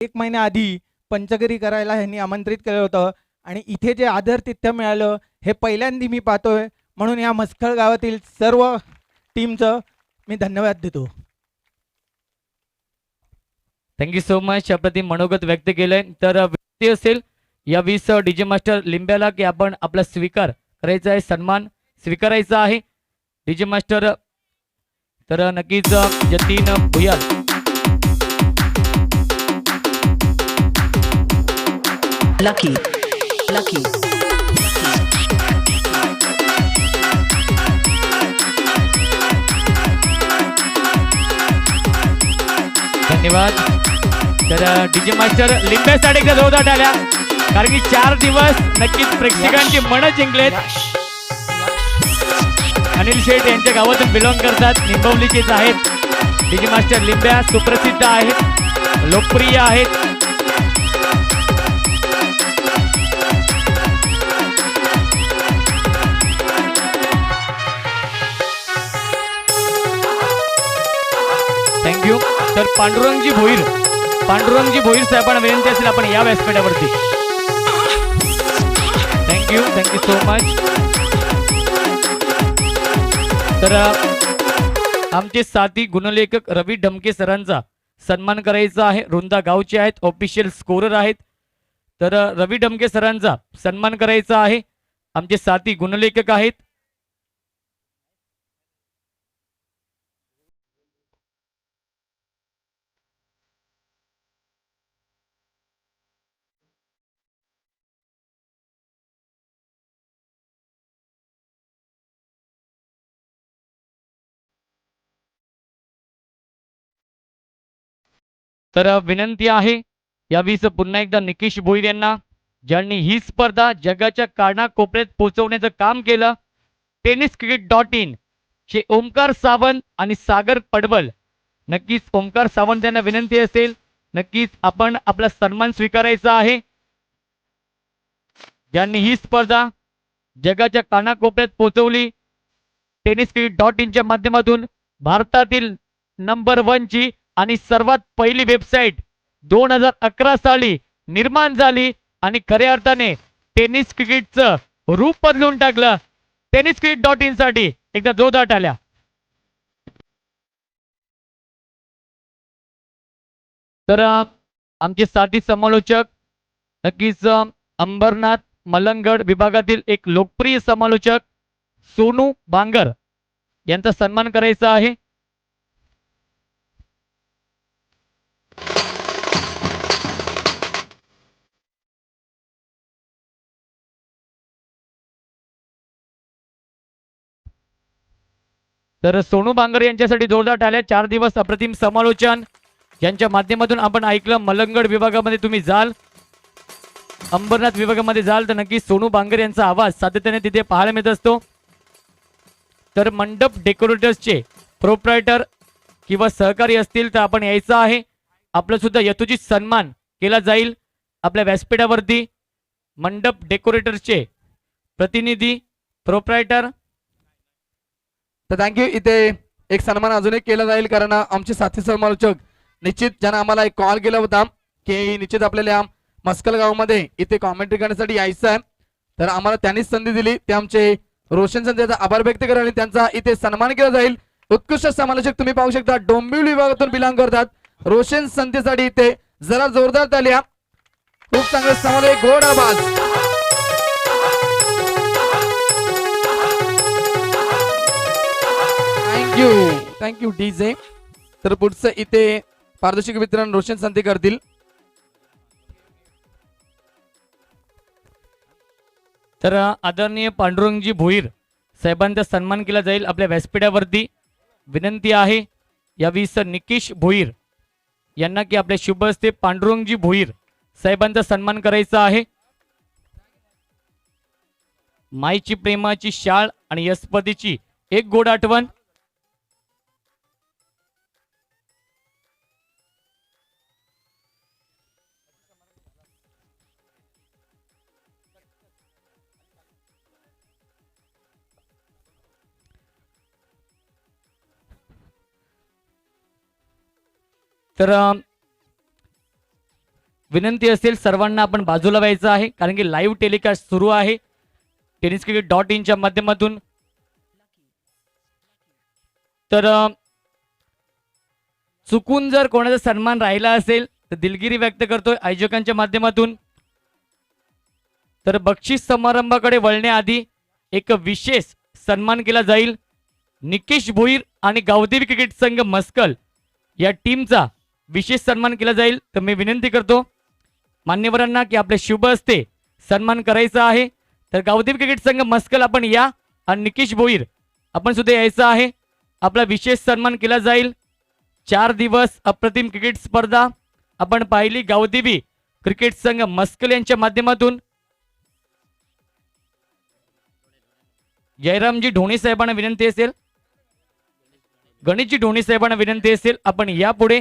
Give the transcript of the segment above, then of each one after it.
1 महिन्याआधी पंचकरी करायला ह्यांनी आमंत्रित केलं होतं आणि इथे जे आदरातिथ्य मिळालं हे पहिल्यांदा मी पाहतोय, म्हणून या मस्कळ गावातील सर्व टीमचं मी धन्यवाद देतो. Thank you so much. अप्रतिम मनोगत व्यक्त केलंय. तर विनंती असेल या 20 डीजे मास्टर लिंब्याला की आपण आपला स्वीकार करायचा आहे, सन्मान स्वीकारायचा आहे डीजे मास्टर. तर नक्कीच जतीन भुयाल लकी लकी धन्यवाद. तर डीजे मास्टर लिंब्यासाठी एकदा जोरदार टाळ्या, कारण की 4 दिवस नक्कीच प्रेक्षकांची मनं जिंकलेत. अनिल शेठ यांच्या गावातून बिलॉंग करतात, निंबवलीचेच आहेत. डीजे मास्टर लिंब्या सुप्रसिद्ध आहेत, लोकप्रिय आहेत. थँक्यू. तर पांडुरंगजी भोईर साहेबांना विनंती असेल आपण या व्यासपीठावरती. Thank you so much. तर आमचे साथी गुणलेखक रवी ढमके सरांचा सन्मान करायचा आहे. रुंदा गावचे आहेत, ऑफिशियल स्कोरर आहेत. तर रवी ढमके सरांचा सन्मान करायचा आहे. आमचे साथी गुणलेखक आहेत. तर विनंती आहे यावीस पुन्हा एकदा निकेश भोईर यांना, ज्यांनी ही स्पर्धा जगाच्या कानाकोपऱ्यात पोहोचवण्याचं काम केलं. tenniscricket.in चे ओमकार सावंत आणि सागर पडवल. नक्कीच ओमकार सावंत यांना विनंती असेल, नक्कीच आपण आपला सन्मान स्वीकारायचा आहे. ज्यांनी ही स्पर्धा जगाच्या कानाकोपऱ्यात पोहोचवली. tenniscricket.in च्या माध्यमातून भारतातील नंबर 1 ची आणि सर्वात पहिली वेबसाईट 2011 साली निर्माण झाली आणि खऱ्या अर्थाने टेनिस क्रिकेटचं रूप बदलून टाकलं. tenniscricket.in साठी एकदा जोरदार टाळ्या. तर आमचे साथी समालोचक नक्कीच अंबरनाथ मलंगड विभागातील एक लोकप्रिय समालोचक सोनू बांगर यांचा सन्मान करायचा आहे. तर सोनू बांगर यांच्यासाठी जोरदार टाळ्या. 4 दिवस अप्रतिम समालोचन यांच्या माध्यमातून आपण ऐकलं. मलंगड विभागामध्ये तुम्ही जाल, अंबरनाथ विभागामध्ये जाल तर नक्की सोनू बांगर यांचा आवाज सातत्याने तिथे पाहायला मिळत असतो. तर मंडप डेकोरेटर्सचे प्रोप्रायटर किंवा सहकारी असतील तर आपण यायचं आहे. आपला सुद्धा यथोचित सन्मान केला जाईल आपल्या व्यासपीठावरती. मंडप डेकोरेटर्सचे प्रतिनिधी प्रोप्रायटर. तर थँक्यू. इथे एक सन्मान अजून एक केला जाईल, कारण आमचे साथी समालोचक निश्चित ज्यांना आम्हाला एक कॉल केला होता की निश्चित आपल्याला मस्कल गावामध्ये इथे कॉमेंट्री करण्यासाठी यायचं आहे, तर आम्हाला त्यांनीच संधी दिली. ते आमचे रोशन संधीचा आभार व्यक्त करा आणि त्यांचा इथे सन्मान केला जाईल. उत्कृष्ट समालोचक तुम्ही पाहू शकता डोंबिवली विभागातून बिलॉंग करतात. रोशन संधीसाठी इथे जरा जोरदार तालिया. खूप चांगले समालोचक, गोड आवाज. Thank you DJ. तर पुढचं इथे पारदर्शक वितरण रोशन संधी करतील. तर आदरणीय पांडुरंगजी भोईर साहेबांचा सन्मान केला जाईल आपल्या व्यासपीठावरती. विनंती आहे यावीस निकेश भोईर यांना की आपल्या शुभ हस्ते पांडुरंगजी भोईर साहेबांचा सन्मान करायचा आहे. माईची प्रेमाची शाळ आणि यशपतीची एक गोड आठवण. तर विनंती असेल सर्वांना आपण बाजूला व्हायचं आहे, कारण की लाईव्ह टेलिकास्ट सुरू आहे tenniscricket.in च्या माध्यमातून. तर चुकून जर कोणाचा सन्मान राहिला असेल तर दिलगिरी व्यक्त करतोय आयोजकांच्या माध्यमातून. तर बक्षीस समारंभाकडे वळण्याआधी एक विशेष सन्मान केला जाईल. निकेश भोईर आणि गावदेवी क्रिकेट संघ मस्कल या टीमचा विशेष सन्मान केला जाईल. तर मी विनंती करतो मान्यवरांना की आपल्या शुभ हस्ते सन्मान करायचा आहे. तर गावदेवी क्रिकेट संघ मस्कल आपण या आणि निकेश भोईर आपण सुद्धा यायचं आहे. आपला विशेष सन्मान केला जाईल. 4 दिवस अप्रतिम क्रिकेट स्पर्धा आपण पाहिली गावदेवी क्रिकेट संघ मस्कल यांच्या माध्यमातून. जयरामजी ढोणे साहेबांना विनंती असेल, गणेशजी ढोणे साहेबांना विनंती असेल आपण यापुढे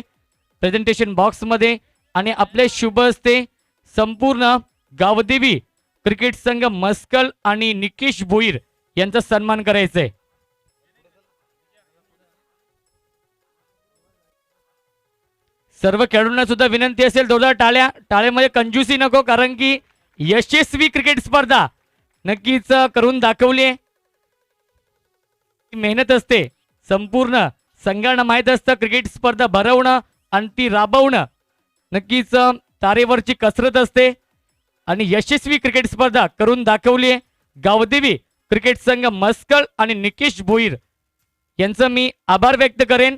प्रेझेंटेशन बॉक्स मध्ये आणि आपल्या शुभ हस्ते संपूर्ण गावदेवी क्रिकेट संघ मस्कल आणि निकेश भोईर यांचा सन्मान करायचा आहे. सर्व खेळाडूंना सुद्धा विनंती असेल जोरदार टाळ्या. टाळ्यामध्ये कंजूसी नको, कारण की यशस्वी क्रिकेट स्पर्धा नक्कीच करून दाखवली आहे. मेहनत असते, संपूर्ण संघांना माहीत असतं क्रिकेट स्पर्धा भरवणं आणि ती राबवणं नक्कीच तारेवरची कसरत असते आणि यशस्वी क्रिकेट स्पर्धा करून दाखवली आहे. गावदेवी क्रिकेट संघ मस्कल आणि निकेश भोईर यांचं मी आभार व्यक्त करेन.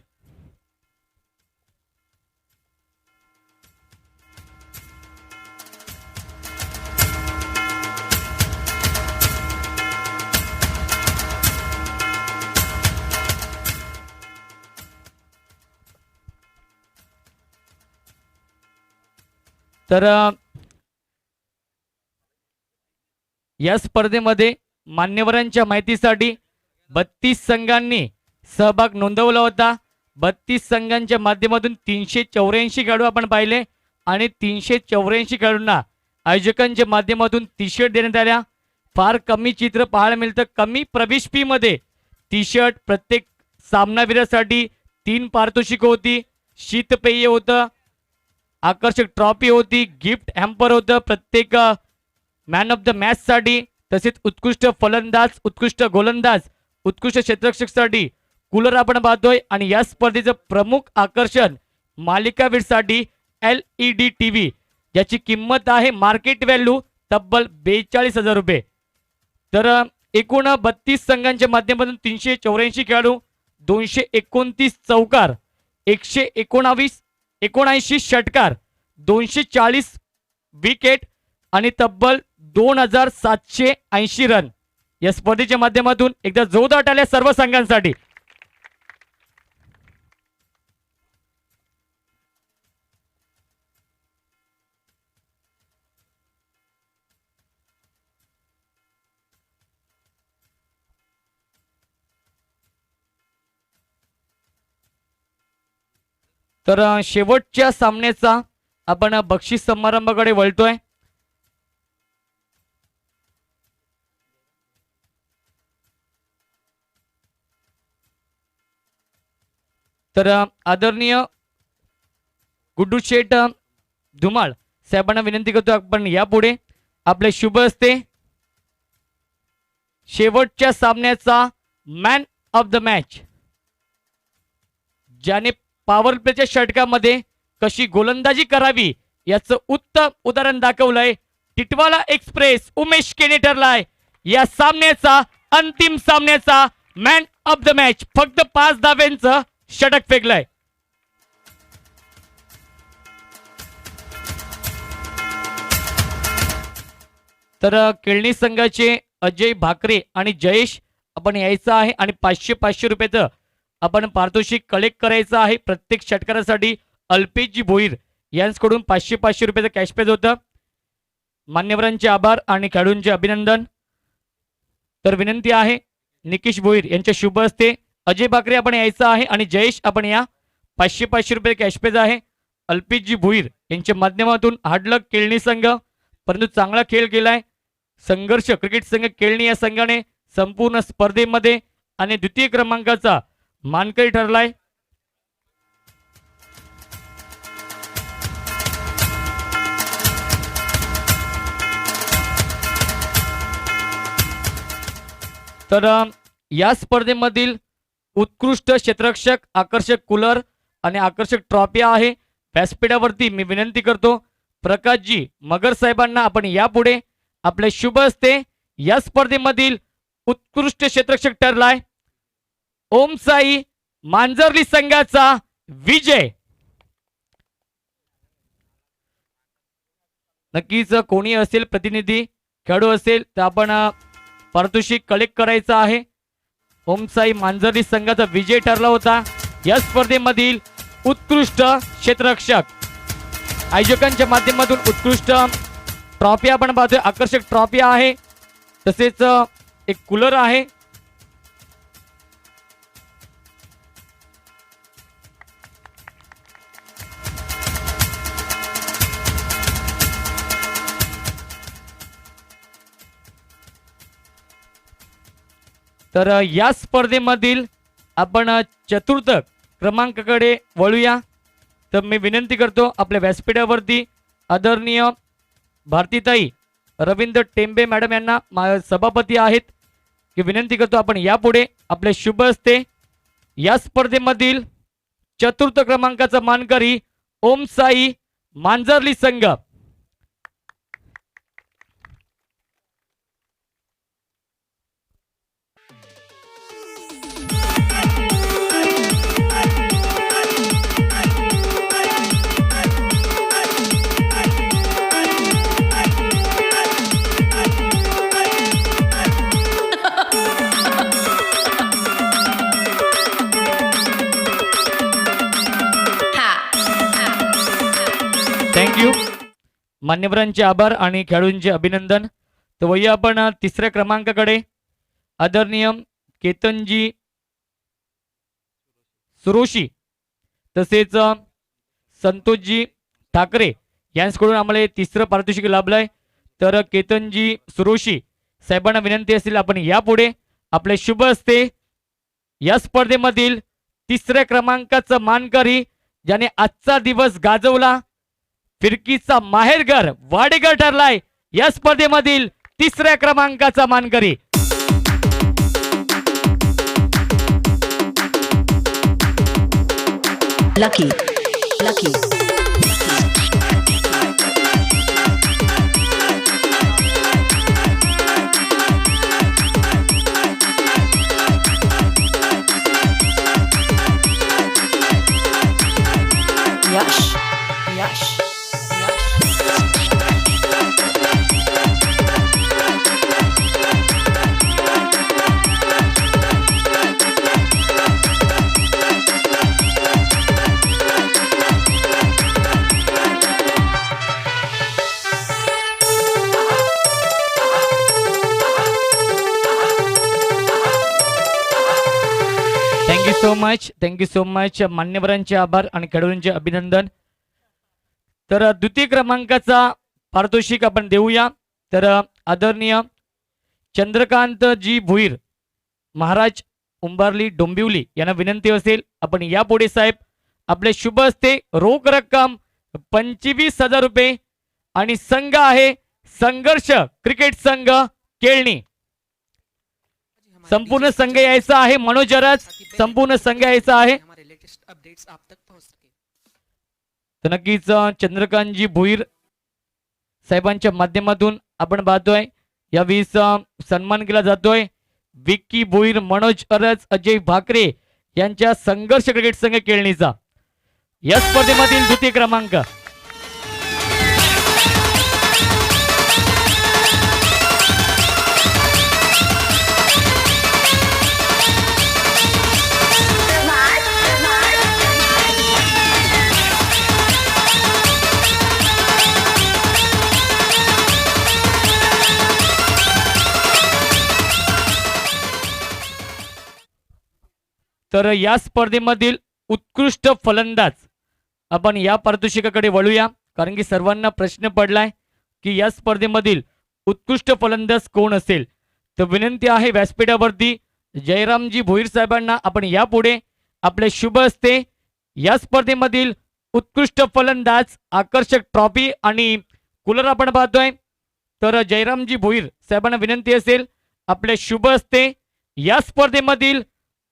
तर या स्पर्धेमध्ये मान्यवरांच्या माहितीसाठी 32 संघांनी सहभाग नोंदवला होता. 32 संघांच्या माध्यमातून 384 खेळाडू आपण पाहिले आणि 384 खेळाडूंना आयोजकांच्या माध्यमातून टी शर्ट देण्यात आल्या. फार कमी चित्र पाहायला मिळतं. कमी प्रवेश फी मध्ये टी शर्ट, प्रत्येक सामनावीरासाठी 3 पारितोषिक होती, शीतपेय होतं, आकर्षक ट्रॉफी होती, गिफ्ट हॅम्पर होतं प्रत्येक मॅन ऑफ द मॅच साठी, तसेच उत्कृष्ट फलंदाज, उत्कृष्ट गोलंदाज, उत्कृष्ट क्षेत्ररक्षकसाठी कूलर आपण पाहतोय. आणि या स्पर्धेचं प्रमुख आकर्षण मालिकावीरसाठी LED TV ज्याची किंमत आहे मार्केट व्हॅल्यू तब्बल 42,000 रुपये. तर एकूण 32 संघांच्या माध्यमातून 384 खेळाडू, 229 चौकार, 179 षटकार, 240 विकेट आणि तब्बल 2780 रन या स्पर्धेच्या माध्यमातून एकदा जोरदार टाळ्या सर्व संघांसाठी. तर शेवटच्या सामन्याचा आपण बक्षीस समारंभाकडे वळतोय. तर आदरणीय गुड्डू शेठ धुमाळ साहेबांना विनंती करतो आपण यापुढे आपल्या शुभ हस्ते शेवटच्या सामन्याचा मॅन ऑफ द मॅच, ज्याने पॉवर प्लेच्या षटकामध्ये कशी गोलंदाजी करावी याचं उत्तम उदाहरण दाखवलंय, टिटवाला एक्सप्रेस उमेश केने ठरलाय या सामन्याचा, अंतिम सामन्याचा मॅन ऑफ द मॅच. फक्त 5 धाब्यांचं षटक फेकलंय. तर केळणी संघाचे अजय भाकरे आणि जयेश आपण यायचं आहे आणि 500 रुपयाचं आपण पारितोषिक कलेक्ट करायचं आहे. प्रत्येक षटकारासाठी अल्पेशजी भोईर यांच्याकडून 500 रुपयाचं कॅश प्राइज होतं. मान्यवरांचे आभार आणि खेळाडूंचे अभिनंदन. तर विनंती आहे निकेश भोईर यांच्या शुभ हस्ते अजय भाकरे आपण यायचं आहे आणि जयेश आपण या. 500 रुपये कॅश प्राइज आहे. अल्पेशजी भोईर यांच्या माध्यमातून हार्डलक केळणी संघ, परंतु चांगला खेळ केलाय. संघर्ष क्रिकेट संघ केळणी या संघाने संपूर्ण स्पर्धेमध्ये आणि द्वितीय क्रमांकाचा मानकरी ठरलाय. तर या स्पर्धेमधील उत्कृष्ट क्षेत्ररक्षक, आकर्षक कूलर आणि आकर्षक ट्रॉफी आहे. व्यासपीठावरती मी विनंती करतो प्रकाशजी मगर साहेबांना आपण यापुढे आपले शुभ हस्ते या स्पर्धेमधील उत्कृष्ट क्षेत्ररक्षक ठरलाय ओम साई मांजर्ली संघाचा विजय. नक्कीच कोणी असेल प्रतिनिधी खेळाडू असेल तर आपण पारितोषिक कलेक्ट करायचं आहे. ओम साई मांजर्ली संघाचा विजय ठरला होता या स्पर्धेमधील उत्कृष्ट क्षेत्ररक्षक. आयोजकांच्या माध्यमातून उत्कृष्ट ट्रॉफी आपण पाहतोय, आकर्षक ट्रॉफी आहे, तसेच एक कूलर आहे. तर या स्पर्धेमधील आपण चतुर्थ क्रमांकाकडे वळूया. तर मी विनंती करतो आपल्या व्यासपीठावरती आदरणीय भारतीताई रवींद्र टेंबे मॅडम यांना सभापती आहेत की विनंती करतो आपण यापुढे आपले शुभ हस्ते या स्पर्धेमधील चतुर्थ क्रमांकाचा मानकरी ओम साई मांजर्ली संघ. थँक्यू. मान्यवरांचे आभार आणि खेळाडूंचे अभिनंदन. तर वळूया आपण तिसऱ्या क्रमांकाकडे. आदरणीय केतनजी सुरोशी तसेच संतोषजी ठाकरे यांच्याकडून आम्हाला तिसरं पारितोषिक लाभलंय. तर केतनजी सुरोशी साहेबांना विनंती असेल आपण यापुढे आपले शुभ हस्ते या स्पर्धेमधील तिसऱ्या क्रमांकाचा मानकरी ज्याने आजचा दिवस गाजवला, फिरकीचा माहेरघर वाडेघर ठरलाय या स्पर्धेमधील तिसऱ्या क्रमांकाचा मानकरी. Lucky. Lucky. Yash. Yash. Thank you so much. मान्यवरांचे आभार आणि खेळाडूंचे अभिनंदन. तर द्वितीय क्रमांकाचा पारितोषिक आपण देऊया. तर आदरणीय चंद्रकांतजी भुईर महाराज उंबारली डोंबिवली यांना विनंती असेल आपण यापुढे साहेब आपले शुभ हस्ते रोख रक्कम 25,000 रुपये आणि संघ आहे संघर्ष क्रिकेट संघ केळणी. संपूर्ण संघ यायचा आहे, मनोजराज संपूर्ण संघ यायचा आहे. तर नक्कीच चंद्रकांतजी भुईर साहेबांच्या माध्यमातून आपण पाहतोय यावेळी सन्मान केला जातोय. विक्की भुईर, मनोज अरज, अजय भाकरे यांच्या संघर्ष क्रिकेट संघ केळणीचा या स्पर्धेमधील द्वितीय क्रमांक. तर या स्पर्धेमधील उत्कृष्ट फलंदाज आपण या पारितोषिकाकडे वळूया, कारण की सर्वांना प्रश्न पडलाय की या स्पर्धेमधील उत्कृष्ट फलंदाज कोण असेल. तर विनंती आहे व्यासपीठावरती जयरामजी भोईर साहेबांना आपण यापुढे आपले शुभ हस्ते या स्पर्धेमधील उत्कृष्ट फलंदाज आकर्षक ट्रॉफी आणि कूलर आपण पाहतोय. तर जयरामजी भोईर साहेबांना विनंती असेल आपले शुभ हस्ते या स्पर्धेमधील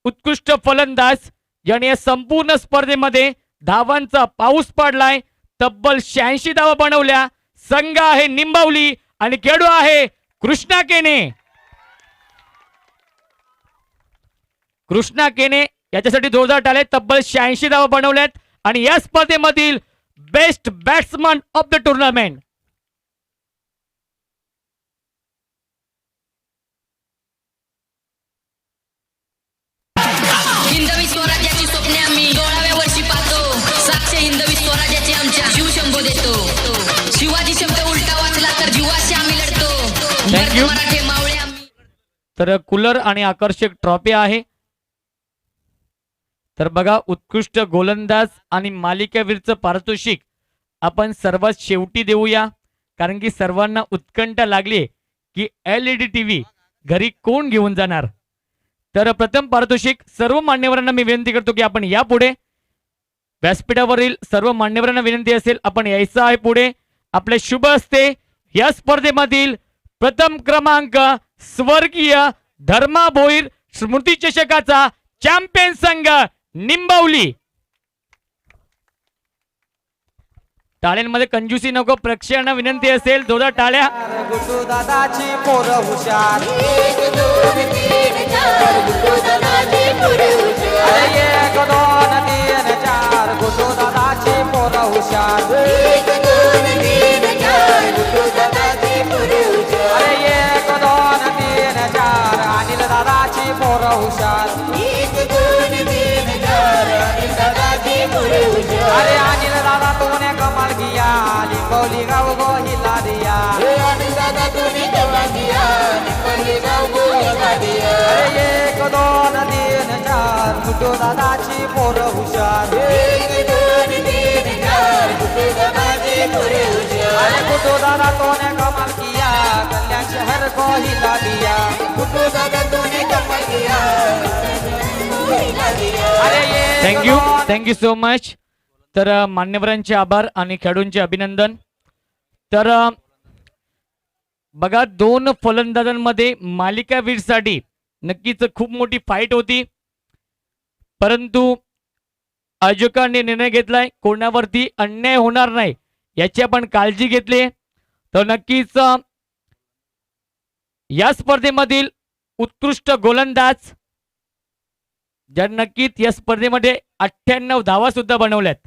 उत्कृष्ट फलंदाज ज्याने या संपूर्ण स्पर्धेमध्ये धावांचा पाऊस पाडलाय, तब्बल 86 धावा बनवल्या. संघ आहे निंबावली आणि खेळाडू आहे कृष्णा केने. कृष्णा केने याच्यासाठी जोरदार टाळे. तब्बल 86 धावा बनवल्यात आणि या स्पर्धेमधील best batsman of the tournament. हिंदवी स्वराज्याची स्वप्ने आम्ही 16व्या वर्षी पाहतो. साक्ष हिंदवी स्वराज्याची आमच्या शिवशंभो देतो. शिवाजी शब्द उलटा वाचला तर जीवाशी आम्ही लढतो. Thank you. मराठे मावळे आम्ही. तर कूलर आणि आकर्षक ट्रॉफी आहे. तर बघा, उत्कृष्ट गोलंदाज आणि मालिकावीरचं पारितोषिक आपण सर्वात शेवटी देऊया, कारण की सर्वांना उत्कंठा लागली की LED TV घरी कोण घेऊन जाणार. तर प्रथम पारितोषिक सर्व मान्यवरांना मी विनंती करतो की आपण यापुढे. व्यासपीठावरील सर्व मान्यवरांना विनंती असेल आपण यायचं आहे पुढे. आपले शुभ हस्ते या स्पर्धेमधील प्रथम क्रमांक स्वर्गीय धर्मा भोईर स्मृती चषकाचा चॅम्पियन संघ निंबावली. टाळ्यांमध्ये कंजूसी नको, प्रेक्षकांना विनंती असेल जोरदार टाळ्या. गुड्डू दादाची पोरं हुशार. अरे 1 2 3 4 गुड्डू दादाची पोरं हुशार. अरे 1 2 3 4 अनिल दादाची पोरं हुशार. अरे अनिल दादा तूने कमाल किया, लिंबवली गाव गो हिला दिया. अरे 1 2 3 4 गुड्डू दादाची पोरं हुशार. अरे गुड्डू दादा तूने कमाल किया, कल्याण शहर को हिला दिया. गुड्डू दादा तूने कमाल किया. अरे ये थँक्यू सो मच. तर मान्यवरांचे आभार आणि खेळाडूंचे अभिनंदन. तर बघा, 2 फलंदाजांमध्ये मालिकावीरसाठी नक्कीच खूप मोठी फाईट होती, परंतु आयोजकांनी निर्णय घेतलाय कोणावरती अन्याय होणार नाही याची आपण काळजी घेतली. तर नक्कीच या स्पर्धेमधील उत्कृष्ट गोलंदाज ज्यांनी नक्कीच या स्पर्धेमध्ये 98 धावा सुद्धा बनवल्यात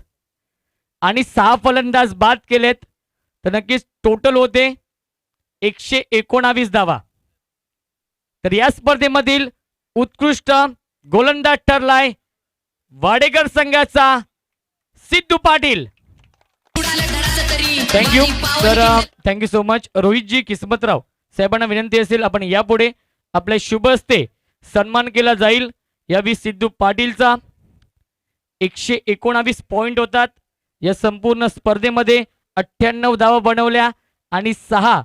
आणि 6 फलंदाज बाद केलेत, तर नक्कीच टोटल होते 119 धावा. तर या स्पर्धेमधील उत्कृष्ट गोलंदाज ठरलाय वाडेकर संघाचा सिद्धू पाटील. थँक्यू. तर thank you so much. Rohit ji Kismatrao साहेबांना विनंती असेल आपण यापुढे. आपल्या शुभ हस्ते सन्मान केला जाईल. यावेळी सिद्धू पाटीलचा 119 पॉइंट होतात. या संपूर्ण स्पर्धेमध्ये 98 धावा बनवल्या आणि 6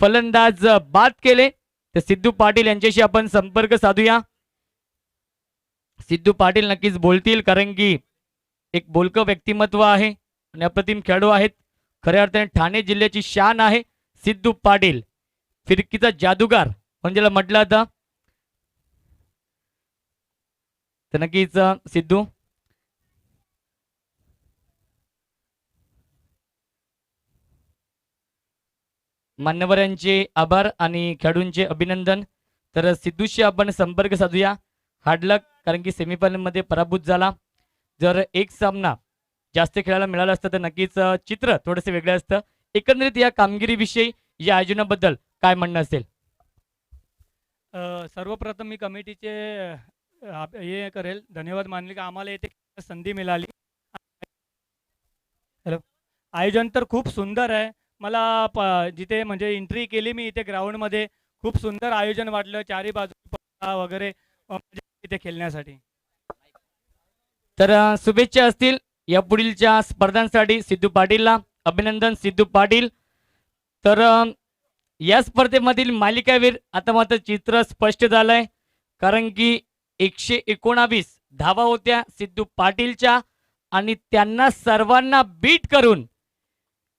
फलंदाज बाद केले. तर सिद्धू पाटील यांच्याशी आपण संपर्क साधूया. सिद्धू पाटील नक्कीच बोलतील, कारण की एक बोलकं व्यक्तिमत्व आहे आणि अप्रतिम खेळाडू आहेत. खऱ्या अर्थाने ठाणे जिल्ह्याची शान आहे सिद्धू पाटील, फिरकीचा जादूगार म्हणजे ज्याला म्हटलं जातं. तर नक्कीच सिद्धू. मान्यवरांचे आभार आणि खेळाडूंचे अभिनंदन. तर सिद्धूशी आपण संपर्क साधूया. हार्ड लक, कारण की सेमीफायनल मध्ये पराभूत झाला. जर एक सामना जास्त खेळायला मिळाला असतं तर नक्कीच चित्र थोडंसं वेगळं असतं. एकंदरीत या कामगिरीविषयी, या आयोजनाबद्दल काय म्हणणं असेल? सर्वप्रथम मी कमिटीचे हे करेल, धन्यवाद मानले की आम्हाला येथे संधी मिळाली. हॅलो, आयोजन तर खूप सुंदर आहे. मला जिथे म्हणजे एंट्री केली मी इथे ग्राउंडमध्ये, खूप सुंदर आयोजन वाटलं. चारी बाजू वगैरे इथे खेळण्यासाठी. तर शुभेच्छा असतील या पुढीलच्या स्पर्धांसाठी सिद्धू पाटीलला. अभिनंदन सिद्धू पाटील. तर या स्पर्धेमधील मालिकावीर आता मात्र चित्र स्पष्ट झालंय, कारण की 119 धावा होत्या सिद्धू पाटीलच्या आणि त्यांना सर्वांना बीट करून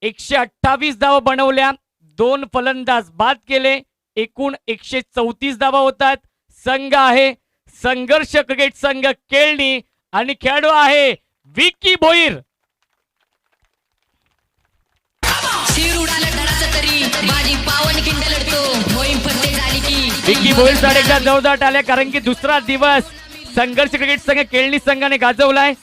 128 धावा बनवल्या. 2 फलंदाज बाद केले. एकूण 134 धावा होतात. संघ आहे संघर्ष क्रिकेट संघ केळणी आणि खेळाडू आहे विकी भोईर. शिर उडालं धडाचं तरी बाजी पावन खिंड लढतो मोहीम फत्ते झाली की विकी भोईर साठी एकदा जोरदार टाळ्या कारण की दुसरा दिवस संघर्ष क्रिकेट संघ केळणी संघाने गाजवलाय.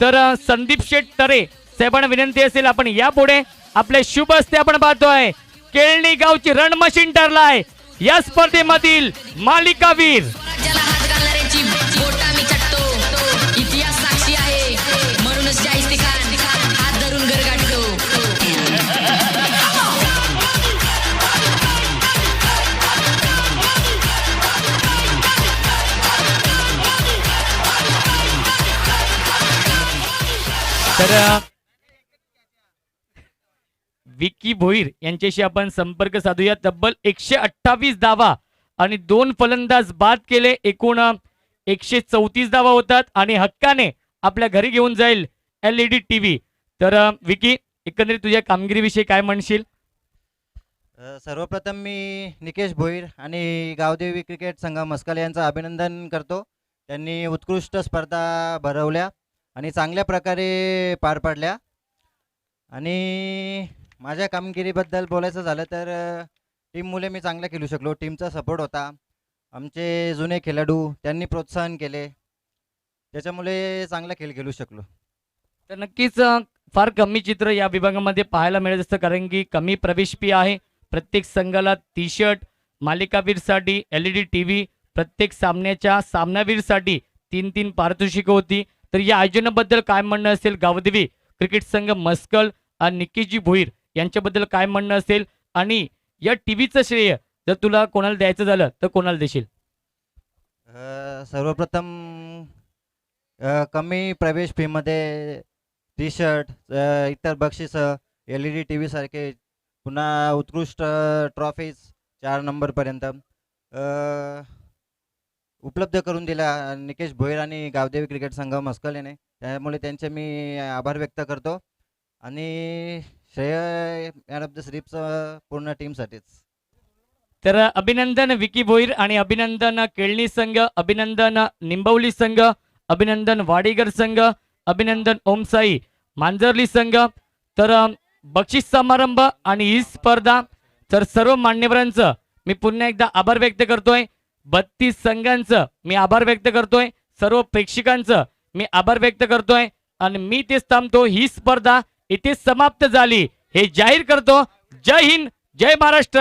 तर संदीप शेठ तरे साहेबांना विनंती असेल आपण यापुढे आपले शुभ हस्ते आपण पाहतोय केळणी गावची रण मशीन ठरलाय या स्पर्धेमधील मालिकावीर. स्वराज्याला हात घालणाऱ्यांची बोटा मी चटतो इतिहास साक्षी आहे म्हणूनच शाहिस्ते खान हात धरून घर गाठतो. तर विकी भोईर यांच्याशी आपण संपर्क साधूया. तब्बल 128 धावा आणि 2 फलंदाज बाद केले. एकूण 134 धावा होतात आणि हक्काने आपल्या घरी घेऊन जाईल LED TV. तर विकी एकंदरीत तुझ्या कामगिरीविषयी काय म्हणशील? सर्वप्रथम मी निकेश भोईर आणि गावदेवी क्रिकेट संघ मस्कल यांचं अभिनंदन करतो. त्यांनी उत्कृष्ट स्पर्धा भरवल्या आणि चांगल्या प्रकारे पार पाडल्या. आणि माझ्या कामगिरीबद्दल बोलायचं झालं तर टीममुळे मी चांगलं खेळू शकलो. टीमचा सपोर्ट होता. आमचे जुने खेळाडू त्यांनी प्रोत्साहन केले. त्याच्यामुळे चांगला खेळ खेळू शकलो. तर नक्कीच फार कमी चित्र या विभागामध्ये पाहायला मिळत असतं कारण की कमी प्रवेश फी आहे. प्रत्येक संघाला टी-शर्ट, मालिकावीरसाठी LED TV, प्रत्येक सामन्याच्या सामनावीरसाठी 3-3 पारितोषिकं होती. तर या आयोजनाबद्दल काय म्हणणं असेल गावदेवी क्रिकेट संघ मस्कल आणि निकेशजी भोईर यांच्याबद्दल काय म्हणणं असेल आणि या टीव्हीचं श्रेय जर तुला कोणाला द्यायचं झालं तर कोणाला देशील? सर्वप्रथम कमी प्रवेश फीमध्ये टी-शर्ट, इतर बक्षिसं, LED TV सारखे, पुन्हा उत्कृष्ट ट्रॉफीज 4 नंबरपर्यंत उपलब्ध करून दिला निकेश भोईर आणि गावदेवी क्रिकेट संघ मस्कल याने. त्यामुळे त्यांचे मी आभार व्यक्त करतो आणि श्रेय मॅन ऑफ द सिरीजचं पूर्ण टीमसाठीच. तर अभिनंदन विकी भोईर आणि अभिनंदन केळणी संघ, अभिनंदन निंबवली संघ, अभिनंदन वाडेगर संघ, अभिनंदन ओमसाई मांजरली संघ. तर बक्षीस समारंभ आणि ही स्पर्धा तर सर्व मान्यवरांचं मी पुन्हा एकदा आभार व्यक्त करतोय. 32 संघांचं मी आभार व्यक्त करतोय. सर्व प्रेक्षकांचं मी आभार व्यक्त करतोय आणि मी तेच थांबतो. ही स्पर्धा इथे समाप्त झाली हे जाहीर करतो. जय हिंद, जय महाराष्ट्र.